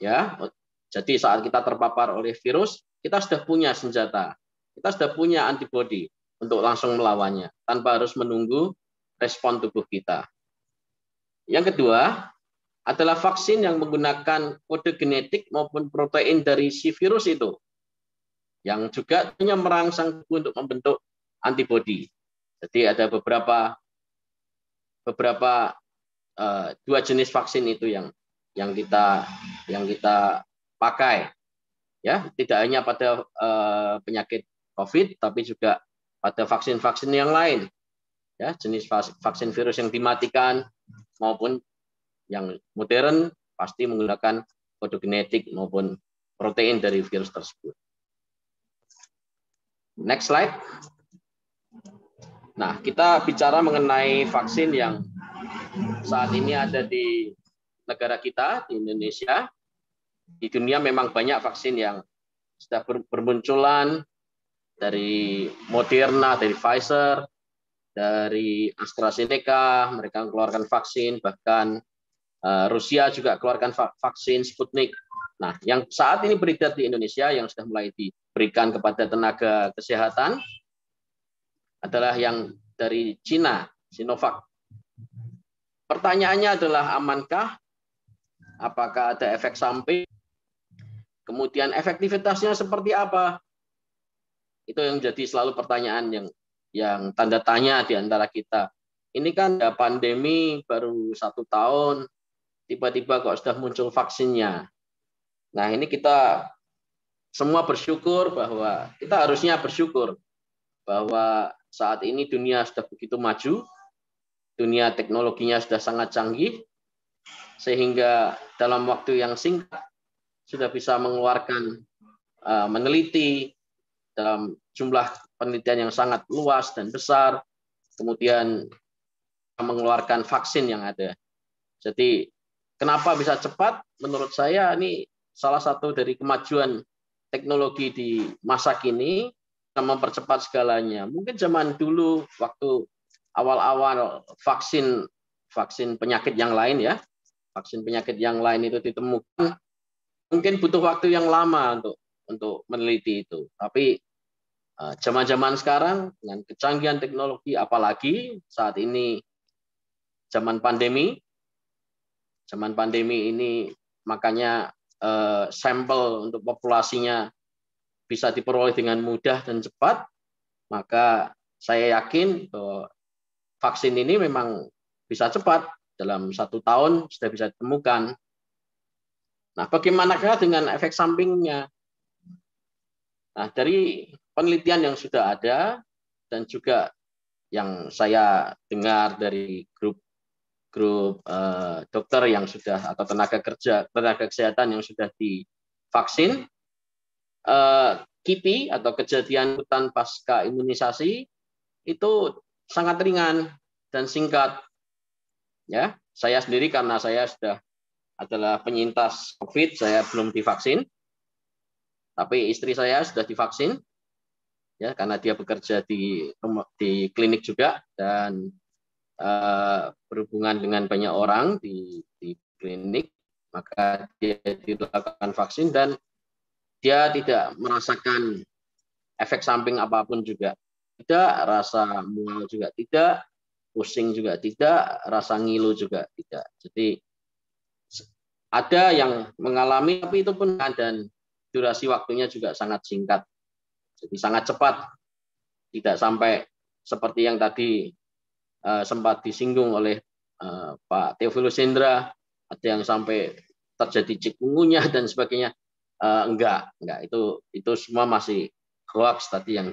Ya, jadi saat kita terpapar oleh virus, kita sudah punya senjata, kita sudah punya antibodi untuk langsung melawannya tanpa harus menunggu respon tubuh kita. Yang kedua adalah vaksin yang menggunakan kode genetik maupun protein dari si virus itu, yang juga punya merangsang tubuh untuk membentuk antibodi. Jadi ada beberapa 2 jenis vaksin itu yang kita pakai, ya, tidak hanya pada penyakit COVID, tapi juga pada vaksin-vaksin yang lain, ya, jenis vaksin virus yang dimatikan maupun yang modern pasti menggunakan kode genetik maupun protein dari virus tersebut. Next slide. Nah, kita bicara mengenai vaksin yang saat ini ada di negara kita, di Indonesia. di dunia memang banyak vaksin yang sudah bermunculan, dari Moderna, dari Pfizer, dari AstraZeneca, mereka mengeluarkan vaksin, bahkan Rusia juga keluarkan vaksin Sputnik. Nah, yang saat ini beredar di Indonesia yang sudah mulai diberikan kepada tenaga kesehatan adalah yang dari Cina, Sinovac. Pertanyaannya adalah amankah? Apakah ada efek samping? Kemudian efektivitasnya seperti apa? Itu yang jadi selalu pertanyaan yang tanda tanya di antara kita. Ini kan pandemi baru 1 tahun, tiba-tiba kok sudah muncul vaksinnya. Nah, ini kita semua bersyukur bahwa kita harusnya bersyukur bahwa saat ini dunia sudah begitu maju, dunia teknologinya sudah sangat canggih, sehingga dalam waktu yang singkat sudah bisa mengeluarkan, meneliti dalam jumlah penelitian yang sangat luas dan besar, kemudian mengeluarkan vaksin yang ada. Jadi kenapa bisa cepat? Menurut saya ini salah satu dari kemajuan teknologi di masa kini, mempercepat segalanya. Mungkin zaman dulu waktu awal-awal vaksin penyakit yang lain ya, vaksin penyakit yang lain itu ditemukan, mungkin butuh waktu yang lama untuk meneliti itu. Tapi zaman-zaman sekarang dengan kecanggihan teknologi, apalagi saat ini zaman pandemi ini, makanya sampel untuk populasinya bisa diperoleh dengan mudah dan cepat, maka saya yakin bahwa vaksin ini memang bisa cepat, dalam 1 tahun sudah bisa ditemukan. Nah, bagaimanakah dengan efek sampingnya? Nah, dari penelitian yang sudah ada dan juga yang saya dengar dari grup dokter yang sudah, atau tenaga kesehatan yang sudah divaksin, KIPI atau kejadian ikutan pasca imunisasi itu sangat ringan dan singkat. Ya, saya sendiri karena saya sudah adalah penyintas COVID, saya belum divaksin, tapi istri saya sudah divaksin, ya, karena dia bekerja di klinik juga dan berhubungan dengan banyak orang di klinik, maka dia dilakukan vaksin dan dia tidak merasakan efek samping apapun juga, tidak, rasa mual juga tidak, pusing juga tidak, rasa ngilu juga tidak. Jadi ada yang mengalami, tapi itu pun, dan durasi waktunya juga sangat singkat. Jadi sangat cepat, tidak sampai seperti yang tadi sempat disinggung oleh Pak Theophilus Hendra, ada yang sampai terjadi cikungunya dan sebagainya. Enggak, itu semua masih hoax tadi yang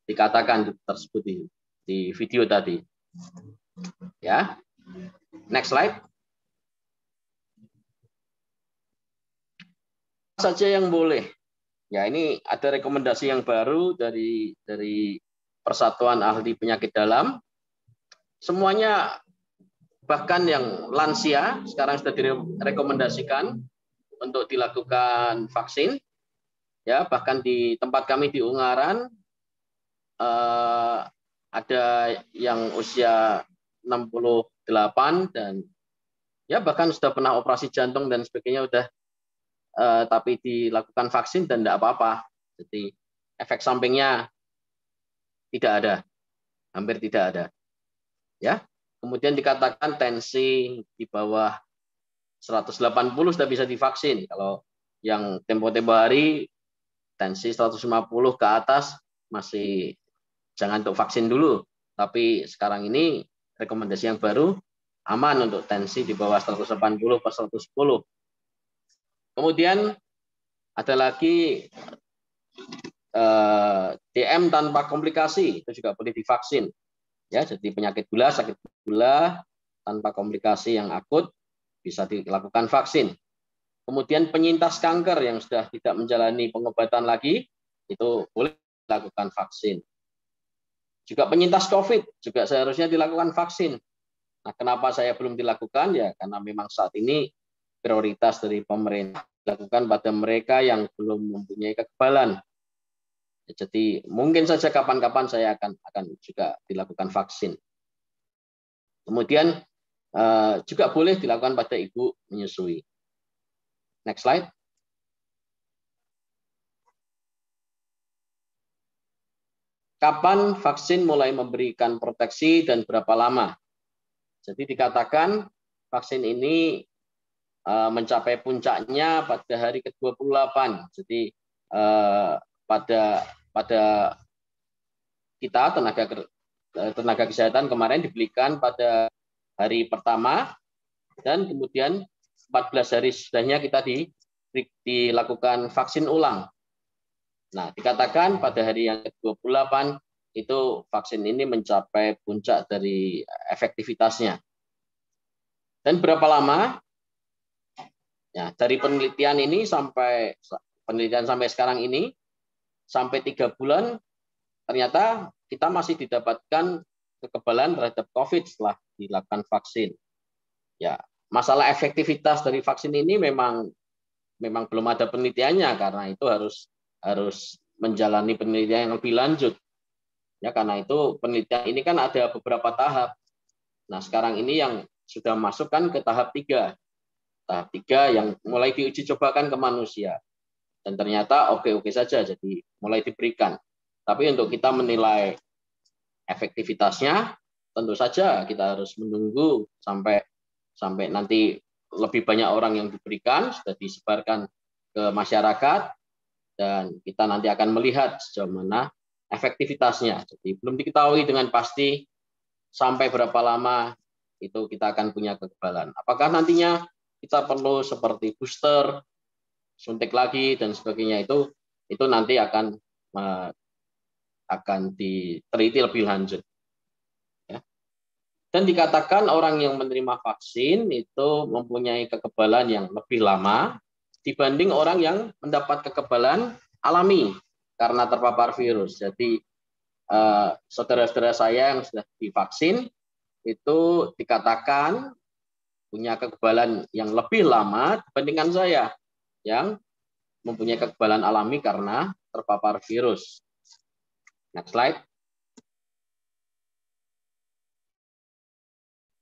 dikatakan tersebut di video tadi. Ya, next slide. Saja yang boleh. Ya, ini ada rekomendasi yang baru dari Persatuan Ahli Penyakit Dalam. Semuanya, bahkan yang lansia sekarang sudah direkomendasikan untuk dilakukan vaksin. Ya, bahkan di tempat kami di Ungaran ada yang usia 68 dan ya bahkan sudah pernah operasi jantung dan sebagainya udah, tapi dilakukan vaksin dan tidak apa-apa. Jadi efek sampingnya tidak ada, hampir tidak ada. Ya, kemudian dikatakan tensi di bawah 180 sudah bisa divaksin. Kalau yang tempo-tempo hari tensi 150 ke atas masih jangan untuk vaksin dulu. Tapi sekarang ini rekomendasi yang baru aman untuk tensi di bawah 180/110. Kemudian ada lagi DM tanpa komplikasi, itu juga boleh divaksin. Ya, jadi penyakit gula, sakit gula tanpa komplikasi yang akut bisa dilakukan vaksin. Kemudian penyintas kanker yang sudah tidak menjalani pengobatan lagi, itu boleh dilakukan vaksin. Juga penyintas COVID juga seharusnya dilakukan vaksin. Nah, kenapa saya belum dilakukan? Ya, karena memang saat ini prioritas dari pemerintah dilakukan pada mereka yang belum mempunyai kekebalan. Jadi mungkin saja kapan-kapan saya akan juga dilakukan vaksin. Kemudian juga boleh dilakukan pada ibu menyusui. Next slide. Kapan vaksin mulai memberikan proteksi dan berapa lama? Jadi dikatakan vaksin ini mencapai puncaknya pada hari ke-28. Jadi pada kita tenaga kesehatan kemarin diberikan pada hari pertama dan kemudian 14 hari sesudahnya kita dilakukan vaksin ulang. Nah, dikatakan pada hari yang ke-28 itu vaksin ini mencapai puncak dari efektivitasnya. Dan berapa lama? Ya, dari penelitian ini sampai sekarang ini, sampai 3 bulan, ternyata kita masih didapatkan kekebalan terhadap COVID setelah dilakukan vaksin. Ya, masalah efektivitas dari vaksin ini memang belum ada penelitiannya, karena itu harus menjalani penelitian yang lebih lanjut. Ya, karena itu penelitian ini kan ada beberapa tahap. Nah, sekarang ini yang sudah masuk kan ke tahap 3. Tahap 3 yang mulai diuji cobakan ke manusia. Dan ternyata oke-oke saja, jadi mulai diberikan. Tapi untuk kita menilai efektivitasnya, tentu saja kita harus menunggu sampai nanti lebih banyak orang yang diberikan, sudah disebarkan ke masyarakat, dan kita nanti akan melihat sejauh mana efektivitasnya. Jadi belum diketahui dengan pasti sampai berapa lama itu kita akan punya kekebalan. Apakah nantinya kita perlu seperti booster, suntik lagi dan sebagainya, itu nanti akan diteliti lebih lanjut. Ya. Dan dikatakan orang yang menerima vaksin itu mempunyai kekebalan yang lebih lama dibanding orang yang mendapat kekebalan alami karena terpapar virus. Jadi saudara-saudara saya yang sudah divaksin itu dikatakan punya kekebalan yang lebih lama dibandingkan saya yang mempunyai kekebalan alami karena terpapar virus. Next slide.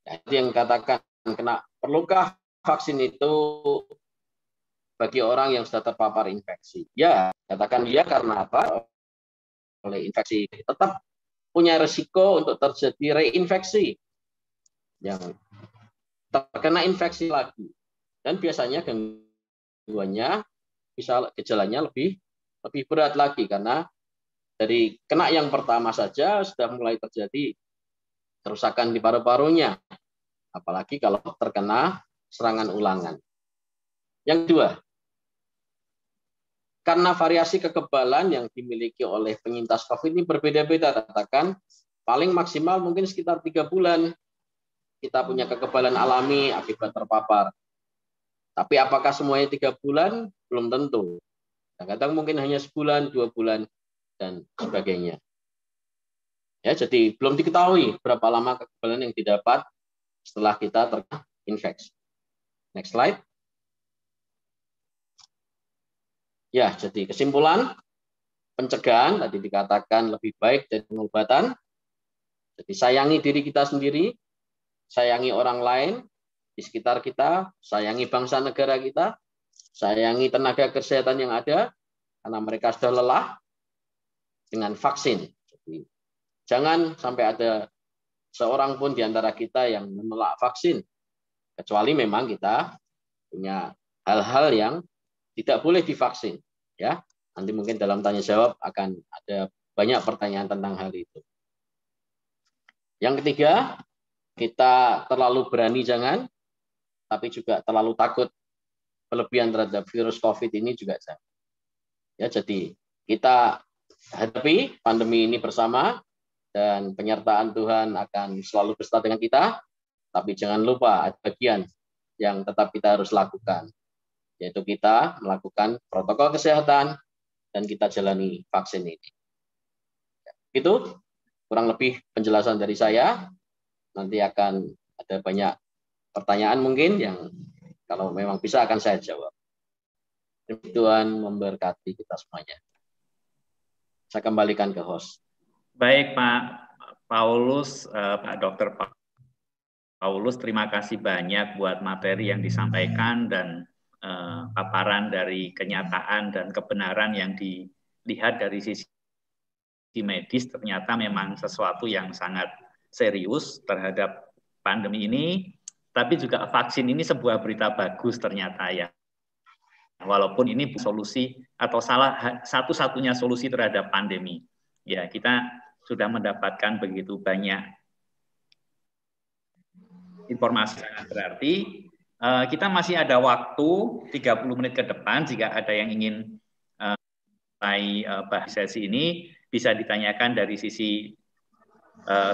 Jadi yang katakan perlukah vaksin itu bagi orang yang sudah terpapar infeksi? Ya, katakan ya, karena apa? Oleh infeksi tetap punya risiko untuk terjadi reinfeksi, yang terkena infeksi lagi, dan biasanya gangguannya gejalanya lebih berat lagi, karena dari kena yang pertama saja sudah mulai terjadi kerusakan di paru-parunya, apalagi kalau terkena serangan ulangan. Yang kedua, karena variasi kekebalan yang dimiliki oleh penyintas COVID ini berbeda-beda, katakan paling maksimal mungkin sekitar 3 bulan kita punya kekebalan alami akibat terpapar. Tapi apakah semuanya 3 bulan? Belum tentu. Kadang-kadang mungkin hanya sebulan, 2 bulan, dan sebagainya. Ya, jadi belum diketahui berapa lama kekebalan yang didapat setelah kita terinfeksi. Next slide. Ya, jadi kesimpulan, pencegahan tadi dikatakan lebih baik dari pengobatan. Jadi sayangi diri kita sendiri, sayangi orang lain di sekitar kita, sayangi bangsa negara kita, sayangi tenaga kesehatan yang ada, karena mereka sudah lelah dengan vaksin. Jadi, jangan sampai ada seorang pun di antara kita yang menolak vaksin, kecuali memang kita punya hal-hal yang tidak boleh divaksin. Ya, nanti mungkin dalam tanya jawab akan ada banyak pertanyaan tentang hal itu. Yang ketiga, kita terlalu berani jangan, tapi juga terlalu takut berlebihan terhadap virus COVID ini juga jangan. Ya, jadi kita hadapi pandemi ini bersama, dan penyertaan Tuhan akan selalu beserta dengan kita, tapi jangan lupa ada bagian yang tetap kita harus lakukan, yaitu kita melakukan protokol kesehatan dan kita jalani vaksin ini. Itu kurang lebih penjelasan dari saya. Nanti akan ada banyak pertanyaan mungkin yang kalau memang bisa akan saya jawab. Tuhan memberkati kita semuanya. Saya kembalikan ke host. Baik Pak Paulus, Pak Dr. Paulus, terima kasih banyak buat materi yang disampaikan dan paparan dari kenyataan dan kebenaran yang dilihat dari sisi medis. Ternyata memang sesuatu yang sangat serius terhadap pandemi ini, tapi juga vaksin ini sebuah berita bagus ternyata ya. Walaupun ini solusi atau salah satu-satunya solusi terhadap pandemi. Ya, kita sudah mendapatkan begitu banyak informasi sangat berarti. Kita masih ada waktu 30 menit ke depan jika ada yang ingin mulai bahas sesi ini bisa ditanyakan dari sisi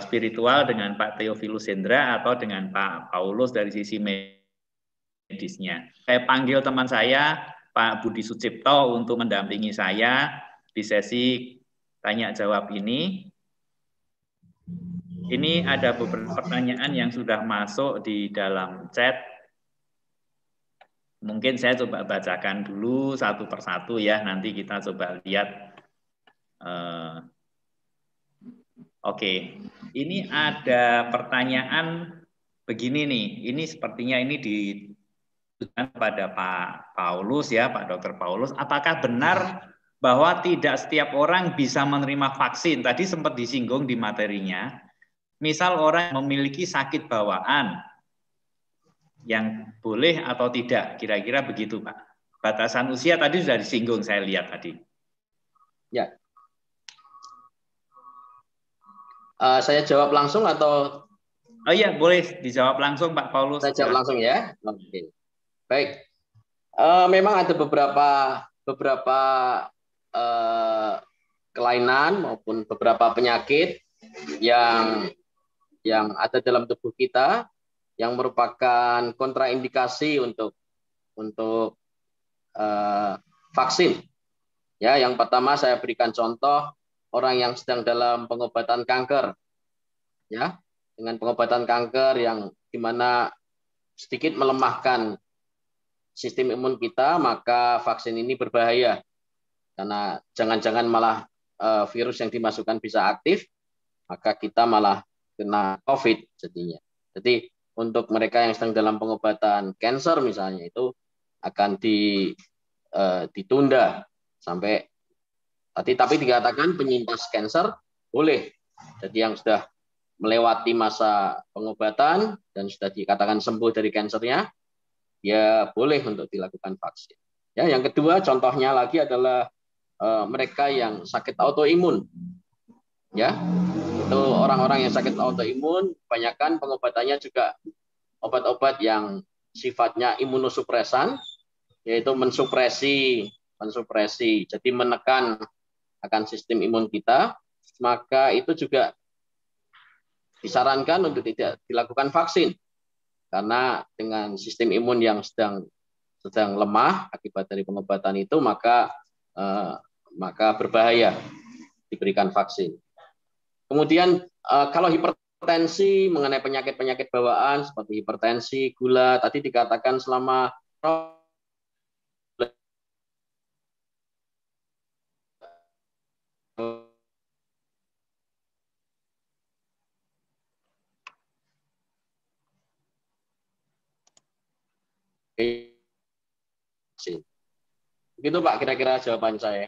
spiritual dengan Pak Theophilus Hendra atau dengan Pak Paulus dari sisi medisnya. Saya panggil teman saya Pak Budi Sucipto untuk mendampingi saya di sesi tanya jawab ini. Ini ada beberapa pertanyaan yang sudah masuk di dalam chat. Mungkin saya coba bacakan dulu satu persatu ya, nanti kita coba lihat. Oke, ini ada pertanyaan begini nih, ini sepertinya ini kepada Pak Paulus ya, Pak Dr. Paulus, apakah benar bahwa tidak setiap orang bisa menerima vaksin? Tadi sempat disinggung di materinya. Misal orang memiliki sakit bawaan yang boleh atau tidak, kira-kira begitu Pak. Batasan usia tadi sudah disinggung, saya lihat tadi. Ya. Saya jawab langsung atau? Oh iya, boleh dijawab langsung Pak Paulus. Saya jawab langsung ya. Oke. Baik, memang ada beberapa kelainan maupun beberapa penyakit yang ada dalam tubuh kita yang merupakan kontraindikasi untuk vaksin. Ya, yang pertama saya berikan contoh orang yang sedang dalam pengobatan kanker, ya, dengan pengobatan kanker yang dimana sedikit melemahkan sistem imun kita, maka vaksin ini berbahaya karena jangan-jangan malah virus yang dimasukkan bisa aktif, maka kita malah kena COVID jadinya. Jadi untuk mereka yang sedang dalam pengobatan kanker misalnya itu akan ditunda sampai tapi dikatakan penyintas kanker boleh. Jadi yang sudah melewati masa pengobatan dan sudah dikatakan sembuh dari kankernya, ya boleh untuk dilakukan vaksin. Ya, yang kedua contohnya lagi adalah mereka yang sakit autoimun. Ya, itu orang-orang yang sakit autoimun, kebanyakan pengobatannya juga obat-obat yang sifatnya imunosupresan, yaitu mensupresi, jadi menekan akan sistem imun kita, maka itu juga disarankan untuk tidak dilakukan vaksin. Karena dengan sistem imun yang sedang lemah akibat dari pengobatan itu, maka berbahaya diberikan vaksin. Kemudian kalau hipertensi, mengenai penyakit-penyakit bawaan seperti hipertensi, gula, tadi dikatakan selama begitu Pak, kira-kira jawaban saya.